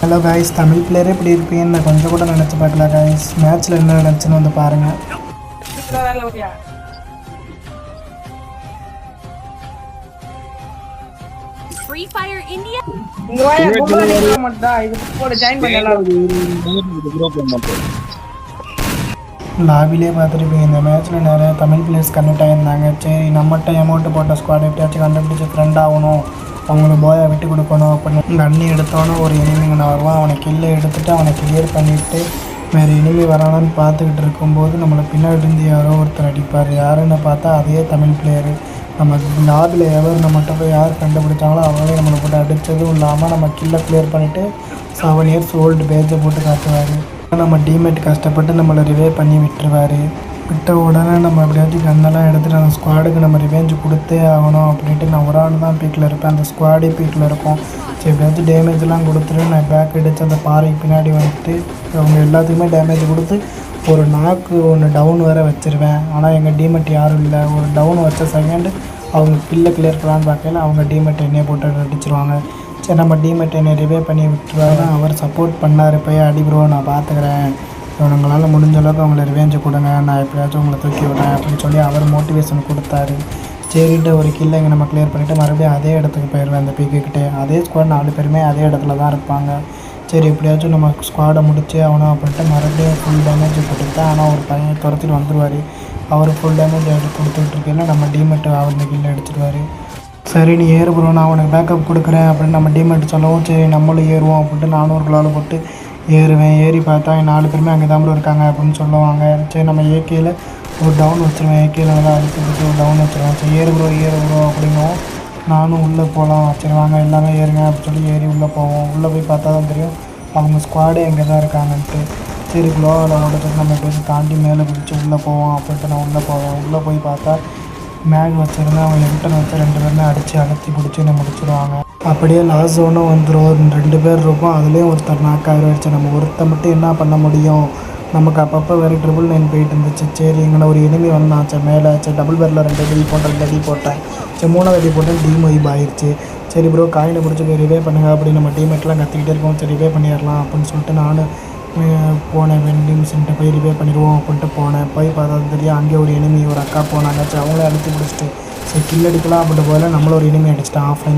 Hello guys, Tamil பிளேயரே இப்படி இருப்பீங்கன்னு நான் கொஞ்சம் கூட நினச்சி பார்க்கல காய்ஸ். மேட்ச்சில் என்ன நடந்துச்சுன்னு வந்து பாருங்கள். Free Fire India. லாபிலே பார்த்துருப்பீங்க, இந்த மேட்ச்சில் நிறைய தமிழ் பிளேயர்ஸ் கன்வெர்ட் ஆகியிருந்தாங்க. சரி, நம்மகிட்ட அமௌண்ட்டு போட்ட ஸ்குவாட் எப்படியாச்சும் கண்டுபிடிச்சி ஃப்ரெண்ட் ஆகணும், அவங்களுக்கு போயை விட்டு கொடுக்கணும் அப்படின்னு கண்ணி எடுத்தோன்னே ஒரு எனிமிங்கன்னு வருவான். அவனை கில்லை எடுத்துகிட்டு அவனை கிளியர் பண்ணிவிட்டு வேறு இனிமி வரானான்னு பார்த்துக்கிட்டு இருக்கும்போது நம்மளை பின்னாடி இருந்து யாரோ ஒருத்தர் அடிப்பார். யாருன்னு பார்த்தா அதே தமிழ் பிளேயரு. நம்ம லாபில் எவர் நம்மகிட்ட போய் யார் கண்டுபிடிச்சாங்களோ அவங்களே நம்மளை போட்டு அடித்ததும் இல்லாமல் நம்ம கில்லை கிளியர் பண்ணிவிட்டு 7 years ஓல்டு பேஜை போட்டு காட்டுவார். நம்ம டீம்மேட் கஷ்டப்பட்டு நம்மளை ரிவே பண்ணி விட்டுருவார். விட்ட உடனே நம்ம எப்படியாச்சும் கண்ணெல்லாம் எடுத்துகிட்டு அந்த ஸ்குவாடுக்கு நம்ம ரிவேஞ்சு கொடுத்தே ஆகணும் அப்படின்ட்டு நான் ஒரு ஆள் தான் பீக்கில் இருப்பேன். அந்த ஸ்குவாடே பீக்கில் இருக்கும். சரி, எப்படியாச்சும் டேமேஜ்லாம் கொடுத்துட்டு நான் பேக் அடித்து அந்த பாறைக்கு பின்னாடி வந்துட்டு அவங்க எல்லாத்துக்குமே டேமேஜ் கொடுத்து ஒரு நாக்கு ஒன்று டவுன் வேறு வச்சுருவேன். ஆனால் எங்கள் டீமெட் யாரும் இல்லை. ஒரு டவுன் வச்ச செகண்டு அவங்க கில்லை கிளியர் பண்ணலான்னு பார்க்கல அவங்க டீமெட் என்னையை போட்டு அடிச்சிருவாங்க. சரி, நம்ம டீமெட் என்னை ரிவே பண்ணி விட்டுருவாங்க. அவர் சப்போர்ட் பண்ணார், போய் அடி ப்ரோ நான் பார்த்துக்கிறேன், உங்களால் முடிஞ்ச அளவுக்கு அவங்கள ரிவேஞ்சு கொடுங்க, நான் எப்படியாச்சும் உங்களை தூக்கி விட்றேன் அப்படின்னு சொல்லி அவர் மோட்டிவேஷன் கொடுத்தாரு. சரின்ட்டு ஒரு கில்லை இங்கே நம்ம கிளியர் பண்ணிவிட்டு மறுபடியும் அதே இடத்துக்கு போயிடுவேன். அந்த பீக்கிட்டே அதே ஸ்குவாட் 4 பேருமே அதே இடத்துல தான் இருப்பாங்க. சரி, எப்படியாச்சும் நம்ம ஸ்குவாடை முடிச்சே ஆகணும் அப்படின்ட்டு மறுபடியும் ஃபுல் டேமேஜ் கொடுத்துட்டேன். ஆனால் ஒரு பையன் துரத்திட்டு வந்துடுவார். அவர் ஃபுல் டேமேஜ் கொடுத்துட்ருக்கேன்னா நம்ம டீமெட்டு அவர் இந்த கில்லை அடிச்சிடுவார். சரி, நீ ஏறு ப்ரோ, நான் உனக்கு பேக்கப் கொடுக்குறேன் அப்படின்னு நம்ம டீமெட்டு சொல்லவும் சரி நம்மளும் ஏறுவோம் அப்படின்ட்டு 400 கிலோவில் போட்டு ஏறுவேன். ஏறி பார்த்தா 4 பேருமே அங்கே தான் இருக்காங்க அப்படின்னு சொல்லுவாங்க. சரி, நம்ம ஏகேயில் ஒரு டவுன் வச்சுருவேன். ஏகேயில் நல்லா அடிச்சு பிடிச்சி ஒரு டவுன் வச்சுருவேன். சரி, ஏறு ப்ரோ அப்படின்னும் நானும் உள்ளே போகலாம், சரி வாங்க எல்லாமே ஏறுங்க அப்படின்னு சொல்லி ஏறி உள்ளே போவோம். உள்ளே போய் பார்த்தா தான் தெரியும் அவங்க ஸ்குவாடே எங்கே தான் இருக்காங்கன்ட்டு. சரி, குளோவில் ஓட்டத்துக்கு நம்ம எப்படியும் தாண்டி மேலே பிடிச்சி உள்ளே போவோம் அப்படின்ட்டு நான் உள்ளே போவேன். உள்ளே போய் பார்த்தா மேக் வச்சுருந்தேன். அவங்க என்கிட்ட வச்சு 2 பேருமே அடித்து அழுத்தி பிடிச்சி நம்ம முடிச்சிடுவாங்க. அப்படியே லாஸ்ட் ஜோனும் வந்துடும். 2 பேர் இருக்கும், அதுலேயும் ஒருத்தர் நாக்காகிடுச்சு. நம்ம ஒருத்தர் மட்டும் என்ன பண்ண முடியும்? நமக்கு அப்பப்போ வேறு 999 போயிட்டு இருந்துச்சு. சரி, இங்கே ஒரு எனிமி வந்தாச்சு மேலே. சரி, டபுள் பேரில் 2 அடி போட்டேன், 2 அடி போட்டேன். சரி, 3வது அடி போட்டேன், டீமோயிப் ஆயிடுச்சு. சரி ப்ரோ, காயினை பிடிச்சி போய் ரிவே பண்ணுங்க அப்படின்னு நம்ம டீமேட்லாம் கற்றிக்கிட்டே இருக்கோம். சரி, ரிவே பண்ணிடலாம் அப்படின்னு சொல்லிட்டு நான் போனேன். வெண்டிங் மிஷின்ட்டு போய் ரிவே பண்ணிடுவோம் அப்படின்ட்டு போனேன். போய் பார்த்தா தெரியும் அங்கே ஒரு எனிமி ஒரு அக்கா போனாங்க. சரி, அவங்களே அழுத்தி பிடிச்சிட்டு சரி கில் அடிக்கலாம் அப்படின்ட்டு போயில நம்மளும் ஒரு எனிமி அடிச்சிட்டேன் ஆஃப்லைன்.